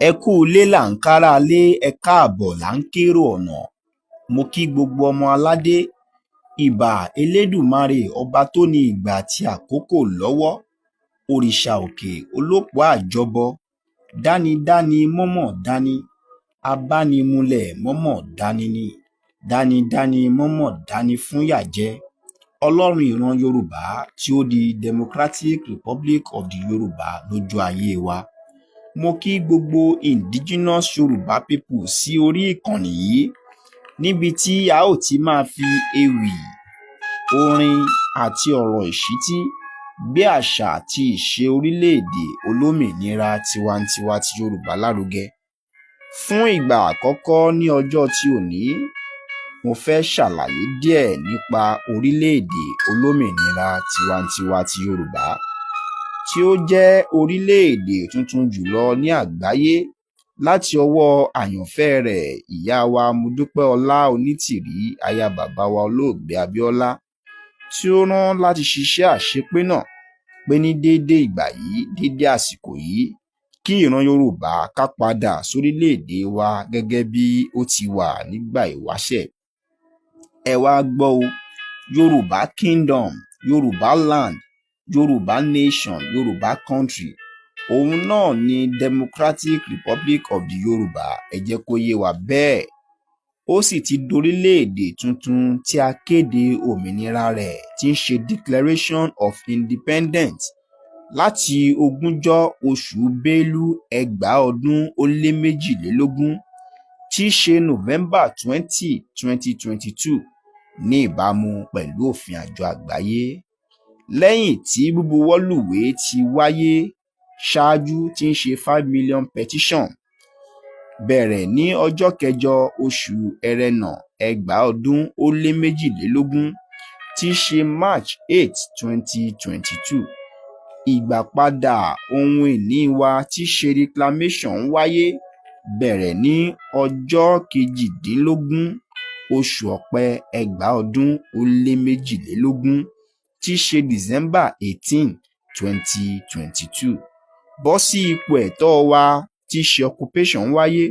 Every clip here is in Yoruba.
Ẹ kú ilé là ń kára lé, ẹ káàbọ̀ là ń kérò ọ̀nà. Mo kí gbogbo ọmọ aládé, ìbà Elédùmarè ọba tó ní ìgbà àti àkókò lọ́wọ́, òrìṣà òkè olópò àjọbọ, dánidáni mọ́mọ́ dání, abánimúlẹ̀ mọ́mọ́ dání ni, dánidáni mọ́mọ́ dání fún yàjẹ. Ọlọ́run ìran Yorùbá tí ó di Democratic Republic of the Yorùbá lójú ayé wa. Mo kí gbogbo indigenous Yorùbá people sí orí ìkànnì yìí, níbi tí a ó ti máa fi ewì, orin àti ọ̀rọ̀ ìṣítí gbé àṣà àti ìṣe orílẹ̀-èdè olómìnira tiwantiwa ti Yorùbá lárugẹ. Fún ìgbà àkọ́kọ́ ní ọjọ́ tí òní, mo fẹ́ ṣàlàyé díẹ̀ nípa orílẹ̀-èdè olómìnira tiwantiwa ti Yorùbá, tí ó jẹ́ orílẹ̀-èdè tuntun jùlọ ní àgbáyé láti ọwọ́ àyànfẹ́ rẹ̀ ìyá wa Modúpẹ́ọlá Onítìrí aya bàbá wa olóògbé Abíọ́lá, tí ó rán láti ṣiṣẹ́ àṣepé náà pé ní déédé ìgbà yìí, déédé àsìkò yìí, kí ìran Yorùbá ká padà sórílẹ̀-èdè wa gẹ́gẹ́ bí ó ti wà nígbà ìwáṣẹ̀. Ẹ wá gbọ́ o, Yorùbá Kingdom, Yorùbá Land, Yorùbá Nation, Yorùbá Country, òun náà ni Democratic Republic of the Yorùbá, ẹ jẹ́ kó yé wa bẹ́ẹ̀. Ó sì ti dorílẹ̀-èdè tuntun tí a kéde òmìnira rẹ̀ tí ń ṣe Declaration of Independence láti 20 oṣù Bélú 2022 tí í ṣe November 20, 2022 ní ìbámu pẹ̀lú òfin àjọ àgbáyé. Lẹ́yìn tí búbuwọ́lùwé ti wáyé ṣáájú tí ń ṣe 5 million petition bẹ̀rẹ̀ ní ọjọ́ kẹjọ oṣù Ẹrẹ́nà 2022 tí í ṣe March 8, 2022. Ìgbàpadà ohun ìní wa tí ṣe reclamation wáyé bẹ̀rẹ̀ ní ọjọ́ kejìdínlógún oṣù Ọ̀pẹ 2022 tí ṣe December 18, 2022. Bọ́ sí ipò ẹ̀tọ́ wa tí ṣe occupation wáyé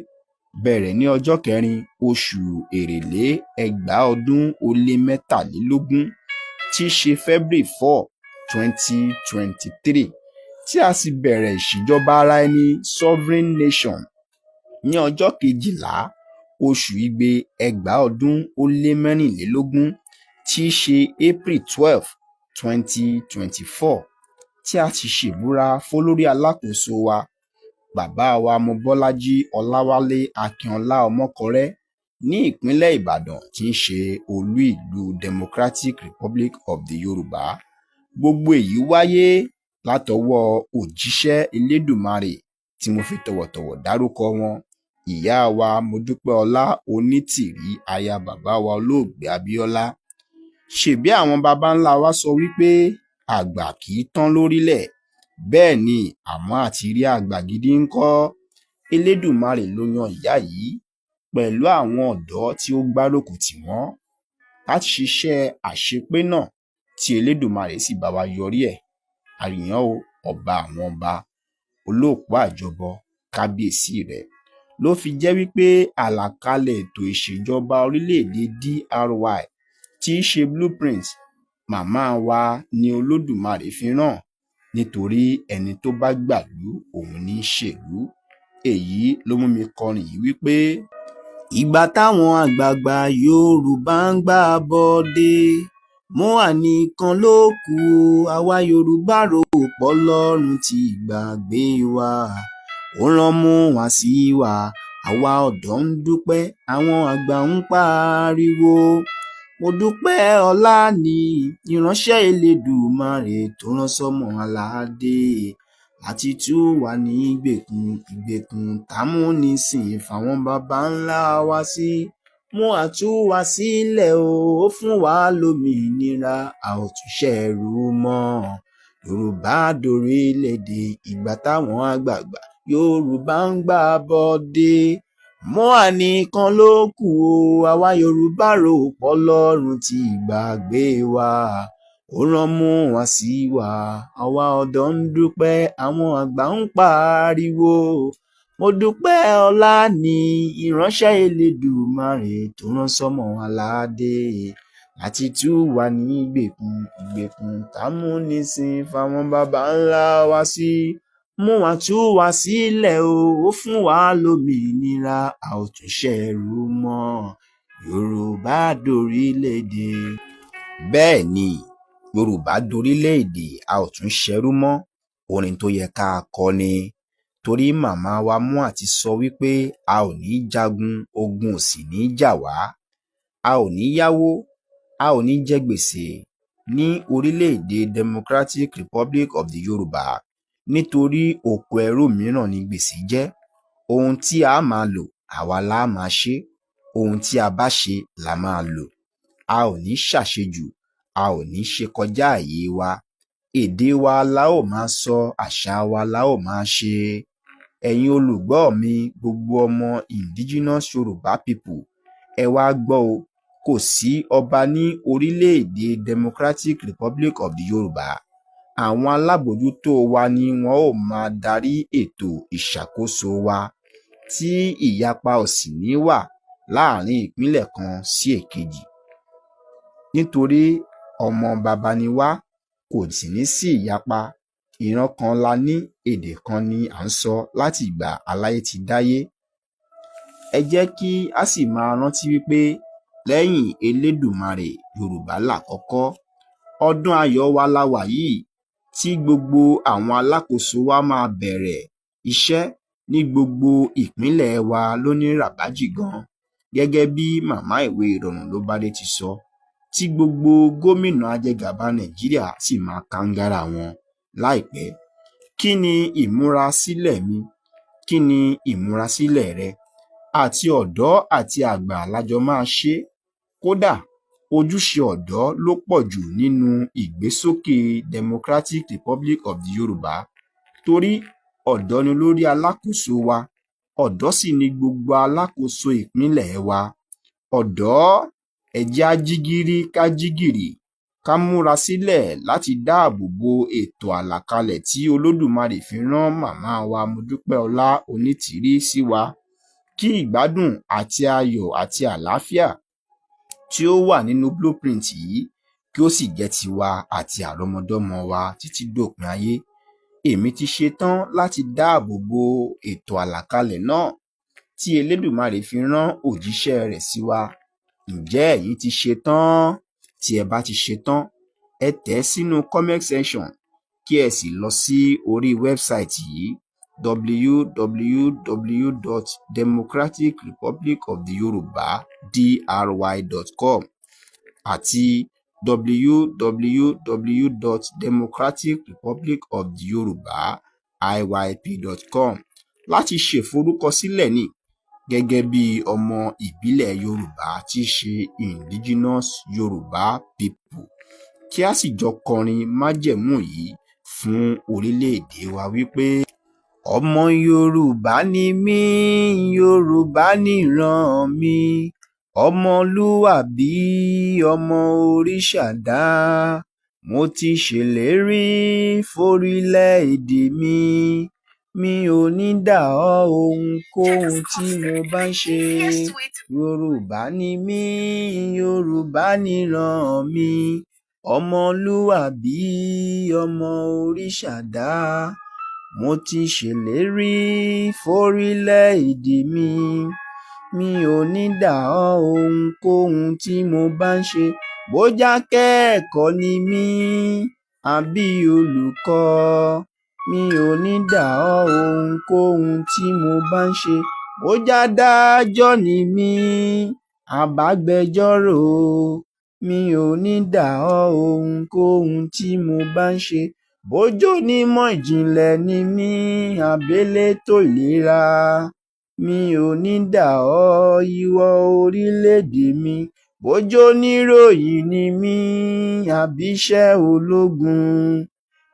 bẹ̀rẹ̀ ní ọjọ́ kẹrin oṣù Èrèlé 2023 tí ṣe February 4, 2023, tí a sì bẹ̀rẹ̀ ìṣèjọba ara ẹni sovereign nation ní ọjọ́ kejìlá oṣù Igbe 2024 tí ṣe April 12, 2024, tí a sì ṣèbúra fólórí alákòóso wa bàbá wa Mobọ́lájí Ọláwálé Akínọlá Ọmọkọrẹ́ ní ìpínlẹ̀ Ìbàdàn tí ń ṣe olú ìlú Democratic Republic of the Yorùbá. Gbogbo èyí wáyé látọwọ́ òjíṣẹ́ Elédùmarè tí mo fi tọ̀wọ̀tọ̀wọ̀ dárúkọ wọn, ìyá wa Modúpẹ́ọlá Onítìrí aya bàbá wa olóògbé Abíọ́lá. Ṣèbí àwọn baba ńlá wa sọ wípé àgbà kì í tán lórílẹ̀, bẹ́ẹ̀ ni àmọ́ àti rí àgbà gidi ńkọ́. Elédùmarè ló yan ìyá yìí pẹ̀lú àwọn ọ̀dọ́ tí ó gbárùkù tì wọ́n láti ṣiṣẹ́ àṣepé náà tí Elédùmarè sì bá wa yọrí ẹ̀. Àyàn o, ọba àwọn ọba, olóòpó àjọbọ, kábíyèsí rẹ̀ ló fi jẹ́ wípé àlàkalẹ̀ ètò ìṣèjọba orílẹ̀-èdè DRY tí í ṣe blueprint màmá wa ni Olódùmarè fi rán, nítorí ẹni tó bá gbàlú òun ní í ṣèlú. Èyí ló mú mi kọrin yìí wípé ìgbà táwọn àgbààgbà Yorùbá ń gbà bọ́dé, Móà nìkan ló kù, àwa Yorùbá rò pọ̀ Ọlọ́run ti gbàgbé wa. Ó rán Móà sí wa, àwa ọ̀dọ́ ń dúpẹ́, àwọn àgbà ń pariwo. Modúpẹ́ọlá ni ìránṣẹ́ Elédùmarè tó rán sọ́mọ aládé àti tú wa ní ìgbèkùn támúnisìn fáwọn baba ńlá wa sí. Móà tú wa sílẹ̀ o, ó fún wa lómìnira, a ò tún ṣẹrú mọ́. Yorùbá dorílẹ̀-èdè ìgbà táwọn àgbààgbà Yorùbá ń gbà bọ́dé. Móà nìkan ló kù o, àwa Yorùbá rò pọ̀ Ọlọ́run ti gbàgbé wa. Ó rán Móà sí wa, àwa ọ̀dọ́ ń dúpẹ́, àwọn àgbà ń pariwo. Mo dúpẹ́ ọlá ní ìránṣẹ́ Elédùmarè tó rán sọ́mọ aládé láti tú wa ní ìgbèkùn támúnisìn fáwọn baba ńlá wa sí. Mú wa tú wa sílẹ̀ ó fún wa lómìnira, a ò tún ṣẹrú mọ́. Yorùbá dorílẹ̀-èdè. Bẹ́ẹ̀ ni, Yorùbá dorílẹ̀-èdè, a ò tún ṣẹrú mọ́. Orin tó yẹ ká kọ ni. Torí màmá wa Mua ti sọ wípé a ò ní jagun, ogun ò sì ní jà wá. A ò ní yáwó, a ò ní jẹ gbèsè ní orílẹ̀-èdè Democratic Republic of the Yorùbá, nítorí oko ẹrú mìíràn ni gbèsè jẹ́. Ohun tí a máa lò, àwa la máa ṣe. Ohun tí a bá ṣe la máa lò. A ò ní ṣàṣejù, a ò ní ṣe kọjá àyè wa. Èdè wa la ó máa sọ, àṣà wa la ó máa ṣe. Ẹ̀yin olùgbọ́ mi, gbogbo ọmọ indigenous Yorùbá people, ẹ wá gbọ́ o, kò sí ọba ní orílẹ̀-èdè Democratic Republic of the Yorùbá. Àwọn alábòójútó wa ni wọn ó máa darí ètò ìṣàkóso wa, tí ìyapa ò sì ní wà láàrin ìpínlẹ̀ kan sí èkejì. Nítorí ọmọ baba ni wá, kò sì ní sí ìyapa. Ìran kan la ní, èdè kan ni à ń sọ láti ìgbà aláyé ti dáyé. Ẹ jẹ́ kí a sì máa rántí wípé lẹ́yìn Elédùmarè, Yorùbá làkọ́kọ́. Ọdún ayọ̀ wa la wà yìí, tí gbogbo àwọn alákòóso wa máa bẹ̀rẹ̀ iṣẹ́ ní gbogbo ìpínlẹ̀ wa lóní ràbájì gan, gẹ́gẹ́ bí màmá ìwé ìrọ̀rùn ló bá dé ti sọ, tí gbogbo gómìnà ajẹgàba Nàìjíríà sì máa kángára wọn láìpẹ́. Kí ni ìmúrasílẹ̀ mi? Kí ni ìmúrasílẹ̀ rẹ? Àti ọ̀dọ́ àti àgbà lájọ máa ṣe. Kódà ojúṣe ọ̀dọ́ ló pọ̀ jù nínú ìgbésókè Democratic Republic of the Yorùbá, torí ọ̀dọ́ ni olórí alákòóso wa, ọ̀dọ́ sì ni gbogbo alákòóso ìpínlẹ̀ wa. Ọ̀dọ́, ẹ jẹ́ á jí gìrì ká jí gìrì, ká múra sílẹ̀ láti dáàbò bo ètò àlàkalẹ̀ tí Olódùmarè fi rán màmá wa Modúpẹ́ọlá Onítìrí sí wa, kí ìgbádùn àti ayọ̀ àti àlàáfíà tí ó wà nínú blueprint yìí kí ó sì jẹ́ tiwa àti àrọmọdọ́mọ wa títí dópin ayé. Èmi ti ṣetán láti dáàbò bo ètò àlàkalẹ̀ náà tí Elédùmarè fi rán òjíṣẹ́ rẹ̀ sí wa. Ǹjẹ́ ẹ̀yin ti ṣetán? Tí ẹ bá ti ṣetán, ẹ tẹ̀ sínú comment section kí ẹ sì lọ sí orí wẹ́bsáìtì yìí www.democraticrepublicoftheyoruba.dry.com àti www.democraticrepublicoftheyoruba.iyp.com láti ṣèforúkọsílẹ̀ ní gẹ́gẹ́ bí ọmọ ìbílẹ̀ Yorùbá tí í ṣe indigenous Yorùbá people, kí a sì jọ kọrin májẹ̀mú yìí fún orílẹ̀-èdè wa wípé ọmọ Yorùbá ni mí, Yorùbá nìran mi, ọmọlúwàbí, ọmọ òrìṣàdá. Mo ti ṣèlérí fórílẹ̀-èdè mi ò ní dà ọ́ ohunkóhun tí mo bá ń ṣe. Yorùbá ni mí, Yorùbá nìran mi, ọmọlúwàbí, ọmọ òrìṣàdá. Mo ti ṣèlérí fórílẹ̀-èdè mi ò ní dà ọ́ ohunkóhun tí mo bá ń ṣe. Bójá akẹ́kọ̀ọ́ ni mí àbí olùkọ́, mi ò ní dà ọ́ ohunkóhun tí mo bá ń ṣe. Bójá adájọ́ ni mí àbágbẹjọ́rò, mi ò ní dà ọ́ ohunkóhun tí mo bá ń ṣe. Bójó onímọ̀ ìjìnlẹ̀ ni mí àbélétò ìlera, mi ò ní dà ọ́ ìwọ orílẹ̀-èdè mi. Bójó oníròyìn ni mí àbíṣẹ́ ológun,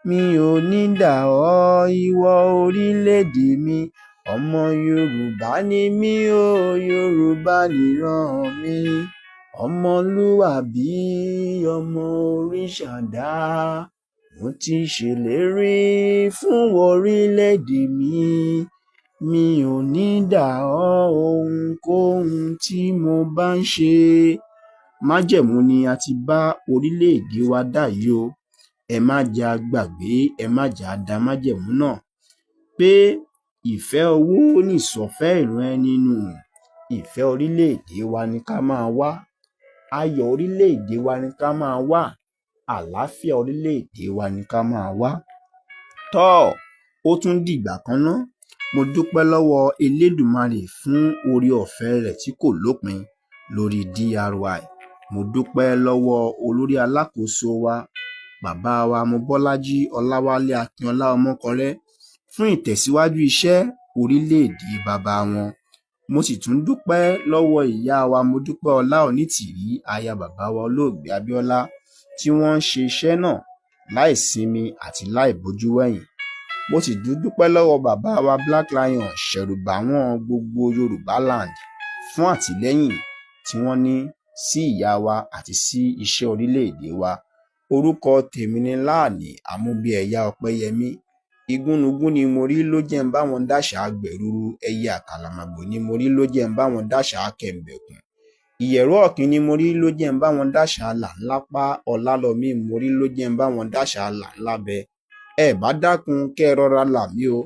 mi ò ní dà ọ́ ìwọ orílẹ̀-èdè mi. Ọmọ Yorùbá ni mí o, Yorùbá nìran mi, ọmọlúwàbí, ọmọ òrìṣàdá. Mo ti ṣèlérí fún orílẹ̀-èdè mi ò ní dà ọ́ ohunkóhun tí mo bá ń ṣe. Májẹ̀mú ni a ti bá orílẹ̀-èdè wa dá yìí o. Ẹ má jẹ́ a gbàgbé, ẹ má jẹ́ a da májẹ̀mú náà pé ìfẹ́ owó nìṣọ̀fẹ́ ìran ẹni nù. Ìfẹ́ orílẹ̀-èdè wa ni ká máa wá. Ayọ̀ orílẹ̀-èdè wa ni ká máa wá. Àlàáfíà orílẹ̀-èdè wa ni ká máa wá. Tọ́ ó tún dìgbà kan ná. Mo dúpẹ́ lọ́wọ́ Elédùmarè fún oore ọ̀fẹ́ rẹ̀ tí kò lópin lórí DRY. Mo dúpẹ́ lọ́wọ́ olórí alákòóso wa, bàbá wa Mobọ́lájí Ọláwálé Akínọlá Ọmọkọrẹ́ fún ìtẹ̀síwájú iṣẹ́ orílẹ̀-èdè bàbá wọn. Mo sì tún dúpẹ́ lọ́wọ́ ìyá wa Modúpẹ́ọlá Onítìrí, aya bàbá wa olóògbé Abíọ́lá, tí wọ́n ń ṣe iṣẹ́ náà láìsinmi àti láìbójú wẹ̀yìn. Mo sì dúpẹ́ lọ́wọ́ bàbá wa Black Lion Ṣẹ̀rùbáwọn gbogbo Yorùbá land fún àtìlẹ́yìn tí wọ́n ní sí ìyá wa àti sí iṣẹ́ orílẹ̀-èdè wa. Orúkọ tèmi ni Láàní Àmúbíẹ̀yà Ọpẹ́yẹmí. Igúnnugún ni mo rí ló jẹ́ ń bá wọn dáṣà gbẹ̀rúrú, ẹyẹ àkàlàmàgbò ni mo rí ló jẹ́ ń bá wọn dáṣà kẹ̀m̀bẹ̀kùn. Ìyẹ̀rú ọ̀kín ni mo rí ló jẹ́ ń bá wọn dáṣà làńlápá, ọ̀làlọ́mí mo rí ló jẹ́ ń bá wọn dáṣà làńlábẹ. Ẹ bá dákun kẹ́ ẹ rọra là mí o.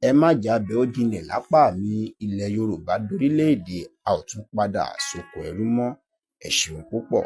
Ẹ má jábẹ́ ó jinlẹ̀ lápá mi. Ilẹ̀ Yorùbá dorílẹ̀-èdè, a ò tún padà sóko ẹrú mọ́. Ẹ ṣeun púpọ̀.